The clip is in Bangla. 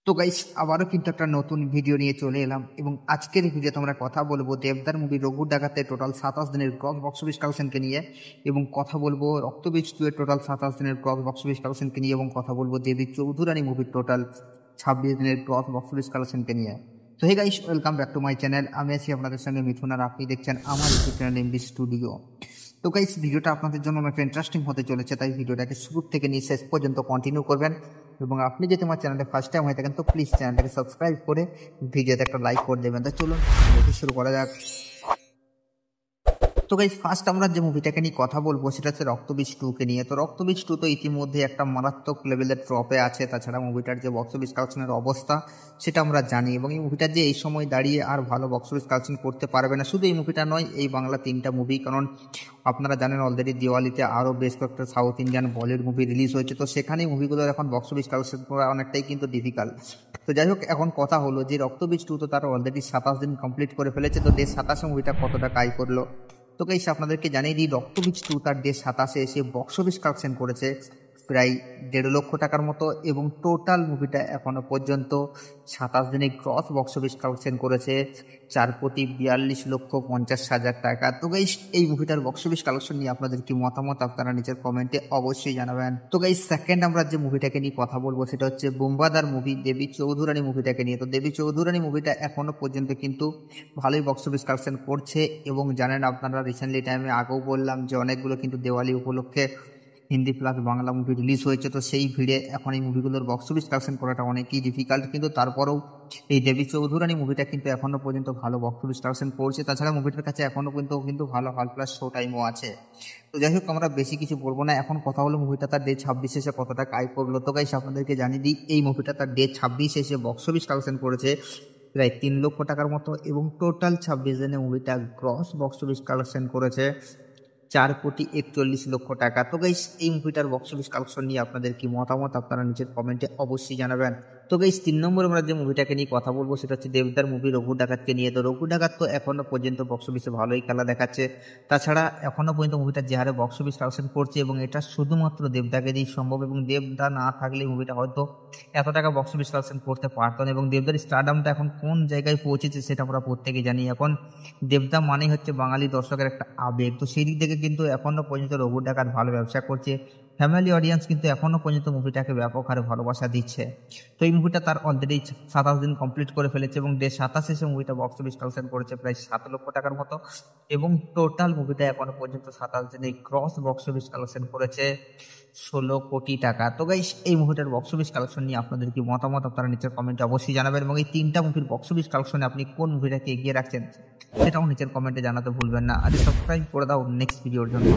তো গাইস আবারও কিন্তু একটা নতুন ভিডিও নিয়ে চলে এলাম এবং আজকের এই ভিডিওতে আমরা কথা বলবো দেবদার মুভি রঘুর ডাকাতে টোটাল 27 দিনের গ্রস বক্স অফিস কালেকশনকে নিয়ে এবং কথা বলবো রক্তবীজ 2 এর টোটাল 27 দিনের গ্রস বক্স অফিস কালেকশনকে নিয়ে এবং কথা বলবো দেবী চৌধুরানী মুভির টোটাল 26 দিনের গ্রস বক্স অফিস কালেকশনকে নিয়ে। তো hey guys, welcome back to my channel. আমি আছি আপনাদের সঙ্গে মিথুন আর আপনি দেখছেন আমার ইউটিউব চ্যানেল এমবি স্টুডিও। তো গাইস, ভিডিওটা আপনাদের জন্য অনেক ইন্টারেস্টিং হতে চলেছে, তাই ভিডিওটাকে শুরু থেকে নিয়ে শেষ পর্যন্ত কন্টিনিউ করবেন এবং আপনি যদি আমার চ্যানেলে ফার্স্ট টাইম হয়ে থাকেন তো প্লিজ চ্যানেলটাকে সাবস্ক্রাইব করে ভিডিওতে একটা লাইক করে দেবেন। তো চলুন শুরু করা যাক। তো গাইস, ফার্স্ট আমরা যে মুভিটাকে নিয়ে কথা বলবো সেটা হচ্ছে রক্তবীজ 2 কে নিয়ে। তো রক্তবীজ 2 তো ইতিমধ্যে একটা মারাত্মক লেভেলের ট্রপে আছে। তাছাড়া মুভিটার যে বক্স অফিস কালেকশনের অবস্থা সেটা আমরা জানি এবং এই মুভিটা যে এই সময় দাঁড়িয়ে আর ভালো বক্স অফিস কালেকশন করতে পারবে না। শুধু এই মুভিটা নয়, এই বাংলা 3টা মুভি, কারণ আপনারা জানেন অলরেডি দিওয়ালিতে আরও বেশ কয়েকটা south Indian Bollywood movie release হয়েছে। তো সেখানে মুভিগুলোর এখন বক্স অফিস কালেকশন করা অনেকটাই কিন্তু ডিফিকাল্ট। তো যাই হোক, এখন কথা হলো যে রক্তবীজ 2 তো তারা অলরেডি 27 দিন কমপ্লিট করে ফেলেছে। তো 27 মুভিটা কতটা কাই করলো তো গাইস আপনাদেরকে জানিয়ে দিই, রক্তবীজ 2 তার 27 এসে বক্স অফিস কালেকশন করেছে প্রায় 1.5 লক্ষ টাকার মতো এবং টোটাল মুভিটা এখনো পর্যন্ত 27 দিনে গ্রস বক্স অফিস কালেকশন করেছে 4,42,50,000 টাকা। তো গাইস, এই মুভিটার বক্স অফিস কালেকশন নিয়ে আপনাদের কি মতামত আপনারা নিচের কমেন্টে অবশ্যই জানাবেন। তো গাইস, সেকেন্ড আমরা যে মুভিটাকে নিয়ে কথা বলবো সেটা হচ্ছে বোম্বাদার মুভি দেবী চৌধুরানী মুভিটাকে নিয়ে। তো দেবী চৌধুরানী মুভিটা এখনো পর্যন্ত কিন্তু ভালোই বক্স অফিস কালেকশন করছে এবং জানেন আপনারা রিসেন্টলি টাইমে আগেও বললাম যে অনেকগুলো কিন্তু দেওয়ালি উপলক্ষে Hindi plus Bangla movie release হয়েছে। তো সেই ভিড়ে এখন এই মুভিগুলোর বক্স অফিস কালেকশন করাটা অনেকই ডিফিকাল্ট, কিন্তু তারপরেও এই দেবী চৌধুরানী মুভিটা কিন্তু এখনো পর্যন্ত ভালো বক্স অফিস কালেকশন করছে। তাছাড়া মুভিটার কাছে এখনো কিন্তু ভালো হল প্লাস শো টাইমও আছে। তো যাই হোক, আমরা বেশি কিছু বলবো না, এখন কথা হলো মুভিটা তার ডে 26 এসে কতটা আয় করলো। তো গাইস আপনাদেরকে জানিয়ে দিই, এই মুভিটা তার ডে 26 এসে বক্স অফিস কালেকশন করেছে প্রায় 3 লক্ষ টাকার মতো এবং টোটাল 26 দিনে মুভিটা গ্রস বক্স অফিস কালেকশন করেছে 4,41,00,000 টাকা। তো গাইস, এই মুভিটার বক্স অফিস কালেকশন নিয়ে আপনাদের কি মতামত আপনারা নিচের কমেন্টে অবশ্যই জানাবেন। তো গাইস, 3 নম্বর আমরা যে মুভিটাকে নিয়ে কথা বলবো সেটা হচ্ছে দেবদার মুভি রঘু ডাকাতকে নিয়ে। তো রঘু ডাকাত তো এখনো পর্যন্ত বক্স অফিসে ভালোই খেলা দেখাচ্ছে। তাছাড়া এখনো পর্যন্ত মুভিটা যে হারে বক্স অফিস কালেকশন করছে এবং এটা শুধুমাত্র দেবদাকে দিয়েই সম্ভব এবং দেবদা না থাকলে মুভিটা হয়তো এত টাকা বক্স অফিস কালেকশন করতে পারতো না এবং দেবদার স্টারডামটা এখন কোন জায়গায় পৌঁছেছে সেটা আমরা প্রত্যেকেই জানি। এখন দেবদা মানেই হচ্ছে বাঙালি দর্শকের একটা আবেগ। তো সেই দিক থেকে কিন্তু এখনো পর্যন্ত রঘু ডাকাত ভালো ব্যবসা করছে। ফ্যামিলি অডিয়েন্স কিন্তু এখনো পর্যন্ত মুভিটাকে ব্যাপক হারে ভালোবাসা দিচ্ছে। তো এই মুভিটা তার অলরেডি 27 দিন কমপ্লিট করে ফেলেছে এবং ডে 27 এসে মুভিটা বক্স অফিস কালেকশন করেছে প্রায় 7 লক্ষ টাকার মতো এবং টোটাল মুভিটা এখনো পর্যন্ত 27 দিনে ক্রস বক্স অফিস কালেকশন করেছে 16 কোটি টাকা। তো গাইস, এই মুভিটার বক্স অফিস কালেকশন নিয়ে আপনাদের কি মতামত আপনারা নিচের কমেন্টে অবশ্যই জানাবেন এবং এই 3টা মুভির বক্স অফিস কালেকশনে আপনি কোন মুভিটাকে এগিয়ে রাখছেন সেটাও নিচের কমেন্টে জানাতে ভুলবেন না। আর সাবস্ক্রাইব করে দাও নেক্সট ভিডিওর জন্য।